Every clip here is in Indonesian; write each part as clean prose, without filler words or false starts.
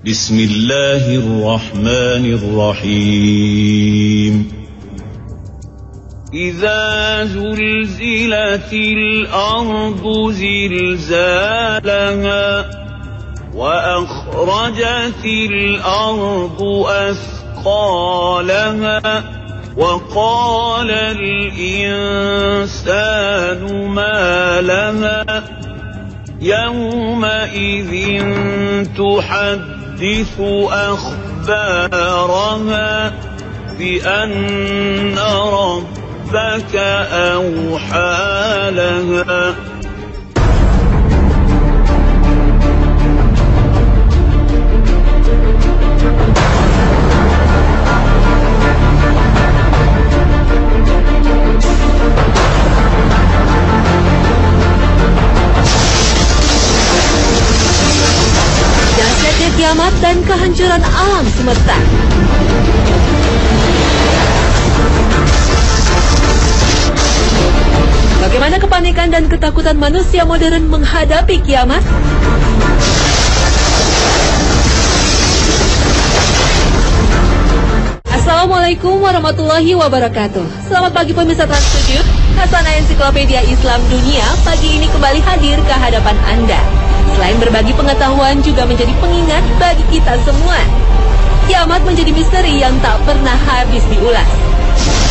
Bismillahirrahmanirrahim. إذا زلزلت الأرض زلزالها وأخرجت الأرض أثقالها وقال الإنسان ما لها يومئذ تحدث أخبارها بأن ربك أوحى لها. Dahsyatnya kiamat dan kehancuran alam semesta. Bagaimana kepanikan dan ketakutan manusia modern menghadapi kiamat? Assalamualaikum warahmatullahi wabarakatuh. Selamat pagi pemirsa Trans 7. Hasanah Ensiklopedia Islam Dunia pagi ini kembali hadir ke hadapan Anda. Selain berbagi pengetahuan, juga menjadi pengingat bagi kita semua. Kiamat menjadi misteri yang tak pernah habis diulas,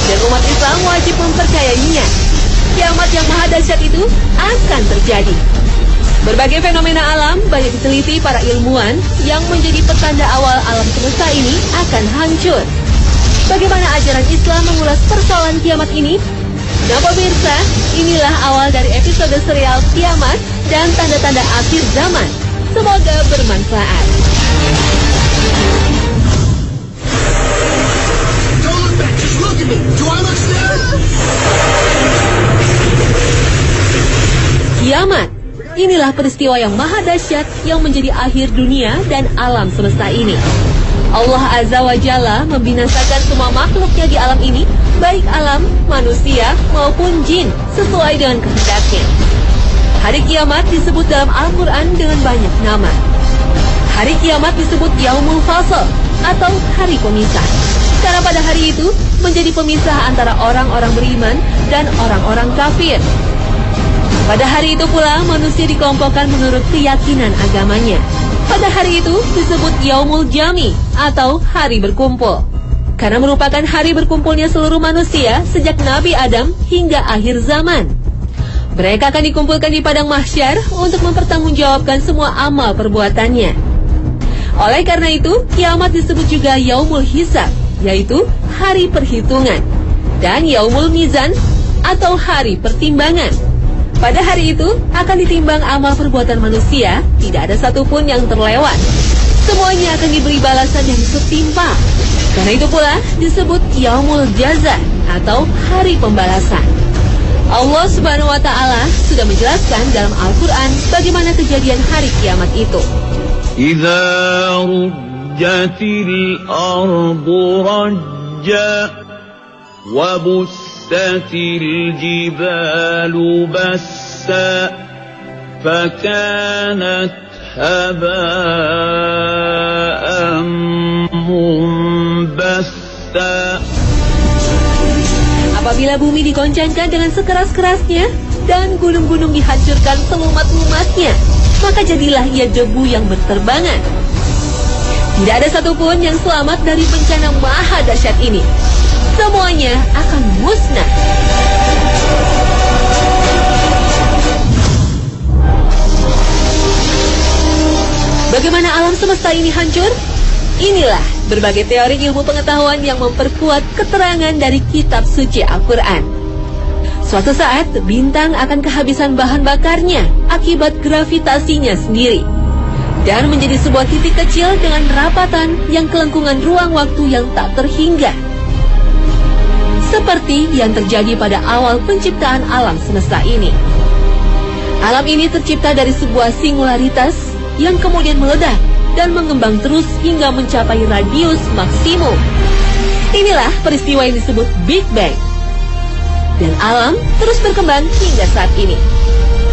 dan umat Islam wajib mempercayainya. Kiamat yang maha dahsyat itu akan terjadi. Berbagai fenomena alam banyak diteliti para ilmuwan yang menjadi petanda awal alam semesta ini akan hancur. Bagaimana ajaran Islam mengulas persoalan kiamat ini? Nah pemirsa, inilah awal dari episode serial Kiamat dan tanda-tanda akhir zaman. Semoga bermanfaat. Kiamat, inilah peristiwa yang maha dahsyat yang menjadi akhir dunia dan alam semesta ini. Allah Azza wa Jalla membinasakan semua makhluknya di alam ini, baik alam, manusia, maupun jin, sesuai dengan kehendaknya. Hari kiamat disebut dalam Al-Quran dengan banyak nama. Hari kiamat disebut Yaumul Fasl, atau hari pemisah, karena pada hari itu menjadi pemisah antara orang-orang beriman dan orang-orang kafir. Pada hari itu pula manusia dikelompokkan menurut keyakinan agamanya. Pada hari itu disebut Yaumul Jami, atau hari berkumpul, karena merupakan hari berkumpulnya seluruh manusia sejak Nabi Adam hingga akhir zaman. Mereka akan dikumpulkan di padang mahsyar untuk mempertanggungjawabkan semua amal perbuatannya. Oleh karena itu, kiamat disebut juga Yaumul Hisab, yaitu hari perhitungan, dan Yaumul Mizan, atau hari pertimbangan. Pada hari itu akan ditimbang amal perbuatan manusia, tidak ada satupun yang terlewat. Semuanya akan diberi balasan yang setimpal. Karena itu pula disebut Yaumul Jaza, atau hari pembalasan. Allah Subhanahu wa Ta'ala sudah menjelaskan dalam Al-Quran bagaimana kejadian hari kiamat itu. Idza rujjatil ardu rajja wa bussatil jibalu bassa fakanat haba'an munbassa. Apabila bumi digoncangkan dengan sekeras-kerasnya dan gunung-gunung dihancurkan selumat-lumatnya, maka jadilah ia debu yang berterbangan. Tidak ada satupun yang selamat dari bencana maha dahsyat ini. Semuanya akan musnah. Bagaimana alam semesta ini hancur? Inilah berbagai teori ilmu pengetahuan yang memperkuat keterangan dari kitab suci Al-Quran. Suatu saat, bintang akan kehabisan bahan bakarnya akibat gravitasinya sendiri, dan menjadi sebuah titik kecil dengan rapatan yang kelengkungan ruang waktu yang tak terhingga. Seperti yang terjadi pada awal penciptaan alam semesta ini. Alam ini tercipta dari sebuah singularitas yang kemudian meledak dan mengembang terus hingga mencapai radius maksimum. Inilah peristiwa yang disebut Big Bang. Dan alam terus berkembang hingga saat ini.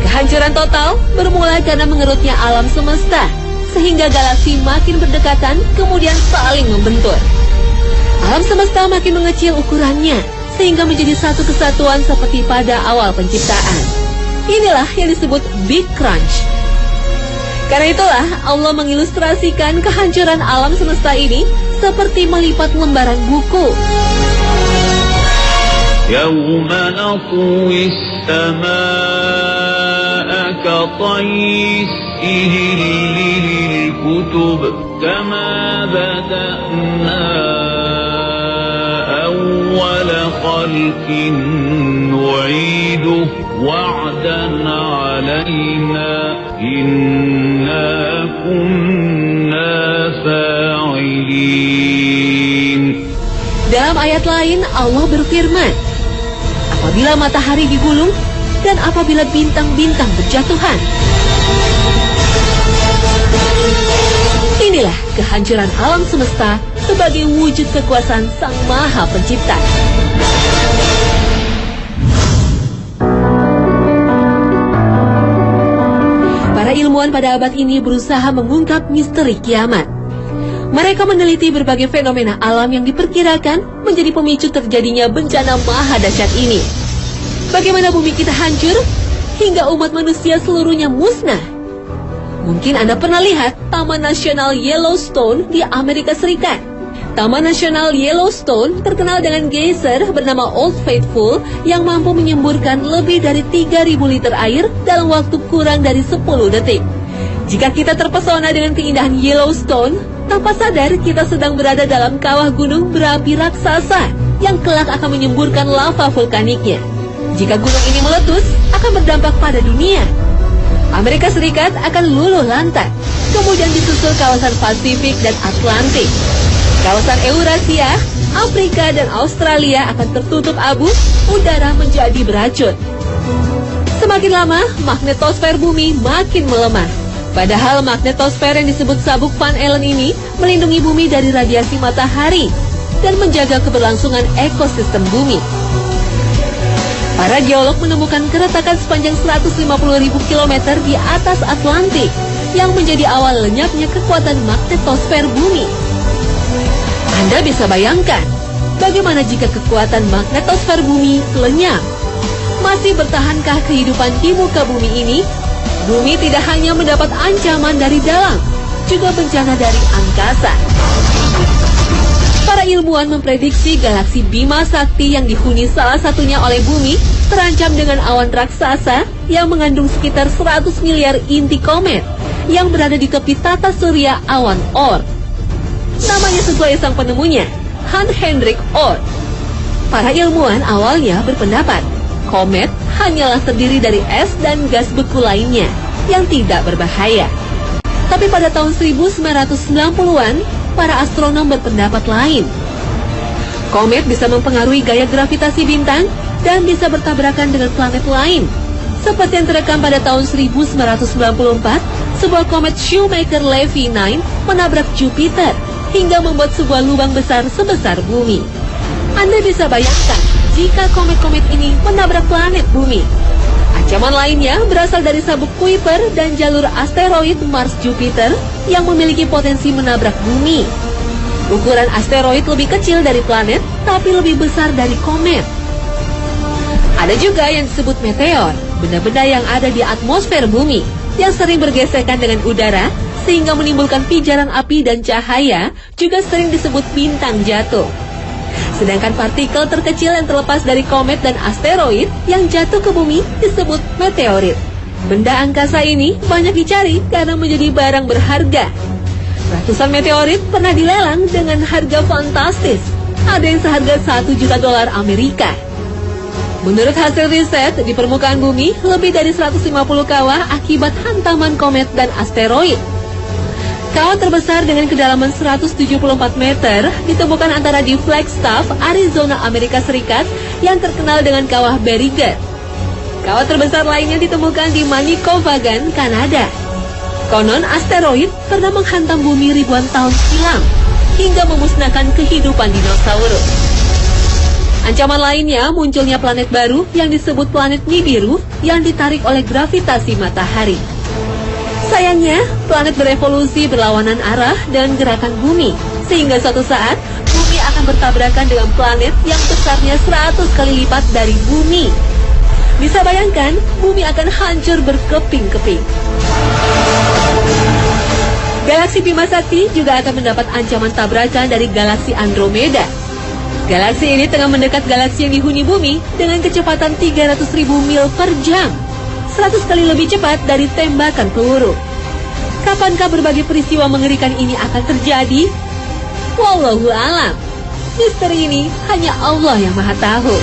Kehancuran total bermula karena mengerutnya alam semesta, sehingga galaksi makin berdekatan kemudian saling membentur. Alam semesta makin mengecil ukurannya, sehingga menjadi satu kesatuan seperti pada awal penciptaan. Inilah yang disebut Big Crunch. Karena itulah Allah mengilustrasikan kehancuran alam semesta ini seperti melipat lembaran buku. Yawma natwi as-samaa'a ka-tayyi as-sijilli lil-kutub kama bada'na awwala khalqin nu'iduhu wa'dan 'alaina inna kunna fa'ilin. Dalam ayat lain Allah berfirman, apabila matahari digulung dan apabila bintang-bintang berjatuhan. Inilah kehancuran alam semesta sebagai wujud kekuasaan Sang Maha Pencipta. Para ilmuwan pada abad ini berusaha mengungkap misteri kiamat. Mereka meneliti berbagai fenomena alam yang diperkirakan menjadi pemicu terjadinya bencana maha dahsyat ini. Bagaimana bumi kita hancur hingga umat manusia seluruhnya musnah? Mungkin Anda pernah lihat Taman Nasional Yellowstone di Amerika Serikat. Taman Nasional Yellowstone terkenal dengan geyser bernama Old Faithful yang mampu menyemburkan lebih dari 3.000 liter air dalam waktu kurang dari 10 detik. Jika kita terpesona dengan keindahan Yellowstone, tanpa sadar kita sedang berada dalam kawah gunung berapi raksasa yang kelak akan menyemburkan lava vulkaniknya. Jika gunung ini meletus, akan berdampak pada dunia. Amerika Serikat akan luluh lantak, kemudian disusul kawasan Pasifik dan Atlantik. Kawasan Eurasia, Afrika, dan Australia akan tertutup abu, udara menjadi beracun. Semakin lama, magnetosfer bumi makin melemah. Padahal magnetosfer yang disebut sabuk Van Allen ini melindungi bumi dari radiasi matahari dan menjaga keberlangsungan ekosistem bumi. Para geolog menemukan keretakan sepanjang 150.000 km di atas Atlantik yang menjadi awal lenyapnya kekuatan magnetosfer bumi. Anda bisa bayangkan bagaimana jika kekuatan magnetosfer bumi lenyap? Masih bertahankah kehidupan di muka bumi ini? Bumi tidak hanya mendapat ancaman dari dalam, juga bencana dari angkasa. Para ilmuwan memprediksi galaksi Bima Sakti yang dihuni salah satunya oleh bumi terancam dengan awan raksasa yang mengandung sekitar 100 miliar inti komet yang berada di tepi tata surya awan Oort. Namanya sesuai sang penemunya, Hans Hendrik Oort. Para ilmuwan awalnya berpendapat komet hanyalah terdiri dari es dan gas beku lainnya yang tidak berbahaya. Tapi pada tahun 1990-an, para astronom berpendapat lain. Komet bisa mempengaruhi gaya gravitasi bintang dan bisa bertabrakan dengan planet lain. Seperti yang terekam pada tahun 1994, sebuah komet Shoemaker-Levy 9 menabrak Jupiter hingga membuat sebuah lubang besar sebesar bumi. Anda bisa bayangkan jika komet-komet ini menabrak planet bumi. Ancaman lainnya berasal dari sabuk Kuiper dan jalur asteroid Mars-Jupiter yang memiliki potensi menabrak bumi. Ukuran asteroid lebih kecil dari planet, tapi lebih besar dari komet. Ada juga yang disebut meteor, benda-benda yang ada di atmosfer bumi, yang sering bergesekan dengan udara, sehingga menimbulkan pijaran api dan cahaya, juga sering disebut bintang jatuh. Sedangkan partikel terkecil yang terlepas dari komet dan asteroid yang jatuh ke bumi disebut meteorit. Benda angkasa ini banyak dicari karena menjadi barang berharga. Ratusan meteorit pernah dilelang dengan harga fantastis. Ada yang seharga $1 juta Amerika. Menurut hasil riset, di permukaan bumi lebih dari 150 kawah akibat hantaman komet dan asteroid. Kawah terbesar dengan kedalaman 174 meter ditemukan antara di Flagstaff, Arizona, Amerika Serikat yang terkenal dengan kawah Berriger. Kawah terbesar lainnya ditemukan di Manicouagan, Kanada. Konon asteroid pernah menghantam bumi ribuan tahun silam hingga memusnahkan kehidupan dinosaurus. Ancaman lainnya munculnya planet baru yang disebut planet Nibiru yang ditarik oleh gravitasi matahari. Sayangnya, planet berevolusi berlawanan arah dan gerakan bumi, sehingga suatu saat bumi akan bertabrakan dengan planet yang besarnya 100 kali lipat dari bumi. Bisa bayangkan, bumi akan hancur berkeping-keping. Galaksi Bima Sakti juga akan mendapat ancaman tabrakan dari galaksi Andromeda. Galaksi ini tengah mendekat galaksi yang dihuni bumi dengan kecepatan 300.000 mil per jam, 100 kali lebih cepat dari tembakan peluru. Kapankah berbagai peristiwa mengerikan ini akan terjadi? Wallahu alam. Misteri ini hanya Allah yang Maha Tahu.